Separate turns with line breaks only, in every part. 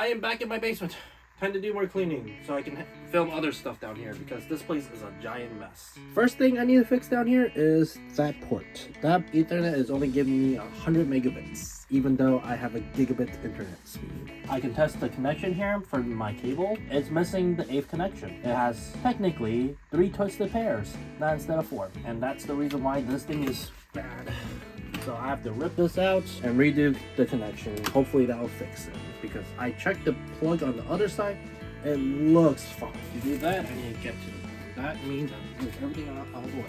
I am back in my basement. Time to do more cleaning so I can film other stuff down here because this place is a giant mess. First thing I need to fix down here is that port. That Ethernet is only giving me 100 megabits, even though I have a gigabit internet speed. I can test the connection here for my cable. It's missing the 8th connection. It has technically 3 twisted pairs, not instead of 4. And that's the reason why this thing is bad. So I have to rip this out and redo the connection. Hopefully that'll fix it. Because I checked the plug on the other side, it looks fine. If you do that, I need to get to it. That means I move everything out of the way.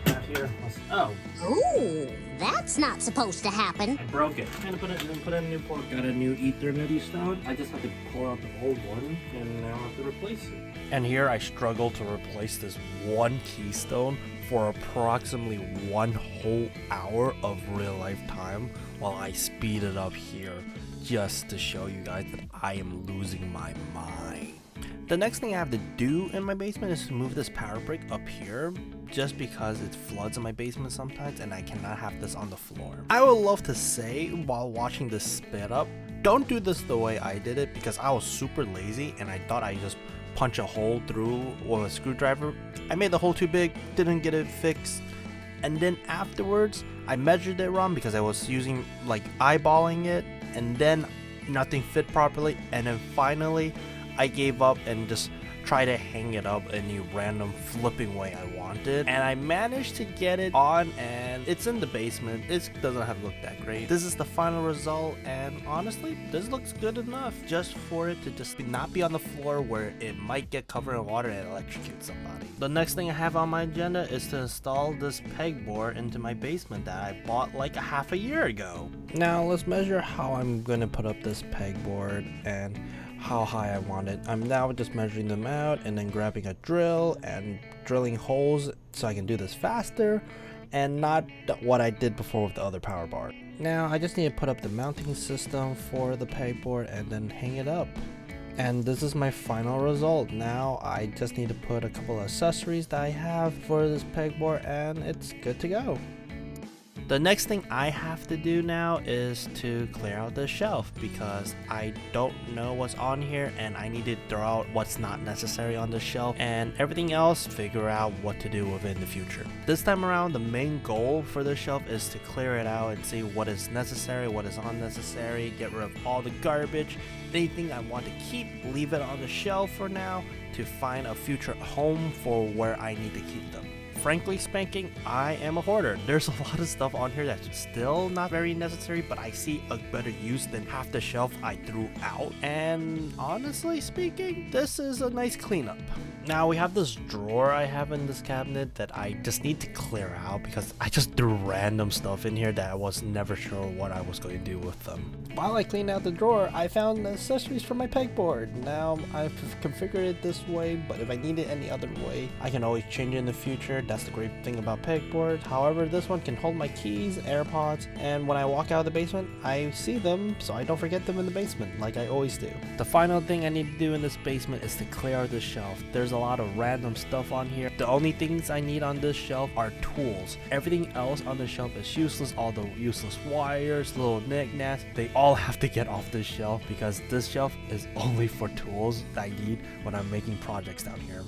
That here was,
Ooh, that's not supposed to happen.
I broke it. I'm gonna put in a new port. Got a new Ethernet stone. I just have to pull out the old one, and now I have to replace it.
And here I struggle to replace this one keystone for approximately 1 whole hour of real life time while I speed it up here just to show you guys that I am losing my mind. The next thing I have to do in my basement is to move this power brick up here just because it floods in my basement sometimes and I cannot have this on the floor. I would love to say while watching this sped up, don't do this the way I did it because I was super lazy and I thought I just punch a hole through with a screwdriver. I made the hole too big, didn't get it fixed, and then afterwards I measured it wrong because I was using like eyeballing it, and then nothing fit properly, and then finally I gave up and just tried to hang it up in the random flipping way I wanted, and I managed to get it on, and it's in the basement. It doesn't have to look that great. This is the final result, and honestly this looks good enough just for it to just not be on the floor where it might get covered in water and electrocute somebody. The next thing I have on my agenda is to install this pegboard into my basement that I bought like a half a year ago. Now let's measure how I'm gonna put up this pegboard and how high I want it. I'm now just measuring them out and then grabbing a drill and drilling holes so I can do this faster and not what I did before with the other power bar. Now I just need to put up the mounting system for the pegboard and then hang it up. And this is my final result. Now I just need to put a couple of accessories that I have for this pegboard and it's good to go. The next thing I have to do now is to clear out the shelf because I don't know what's on here and I need to throw out what's not necessary on the shelf and everything else figure out what to do with it in the future. This time around the main goal for the shelf is to clear it out and see what is necessary, what is unnecessary, get rid of all the garbage, anything I want to keep, leave it on the shelf for now to find a future home for where I need to keep them. Frankly speaking, I am a hoarder. There's a lot of stuff on here that's still not very necessary, but I see a better use than half the shelf I threw out. And honestly speaking, this is a nice cleanup. Now we have this drawer I have in this cabinet that I just need to clear out because I just threw random stuff in here that I was never sure what I was going to do with them. While I cleaned out the drawer, I found accessories for my pegboard. Now I've configured it this way, but if I need it any other way, I can always change it in the future. That's the great thing about pegboards. However, this one can hold my keys, AirPods, and when I walk out of the basement, I see them so I don't forget them in the basement like I always do. The final thing I need to do in this basement is to clear out the shelf. There's a lot of random stuff on here. The only things I need on this shelf are tools. Everything else on the shelf is useless. All the useless wires, little knickknacks, they all have to get off this shelf because this shelf is only for tools that I need when I'm making projects down here.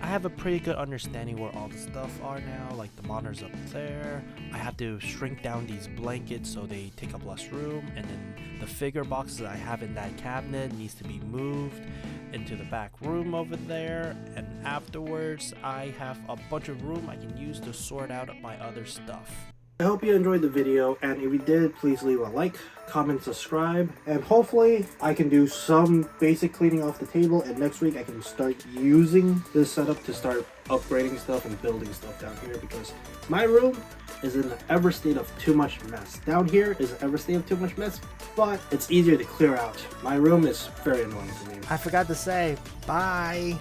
I have a pretty good understanding where all the stuff are now, like the monitors up there. I have to shrink down these blankets so they take up less room, and then the figure boxes I have in that cabinet needs to be moved into the back room over there, and afterwards I have a bunch of room I can use to sort out my other stuff.
I hope you enjoyed the video, and if you did, please leave a like, comment, subscribe, and hopefully I can do some basic cleaning off the table, and next week I can start using this setup to start upgrading stuff and building stuff down here because my room is in an ever state of too much mess. Down here is an ever state of too much mess, but it's easier to clear out. My room is very annoying to me.
I forgot to say, bye!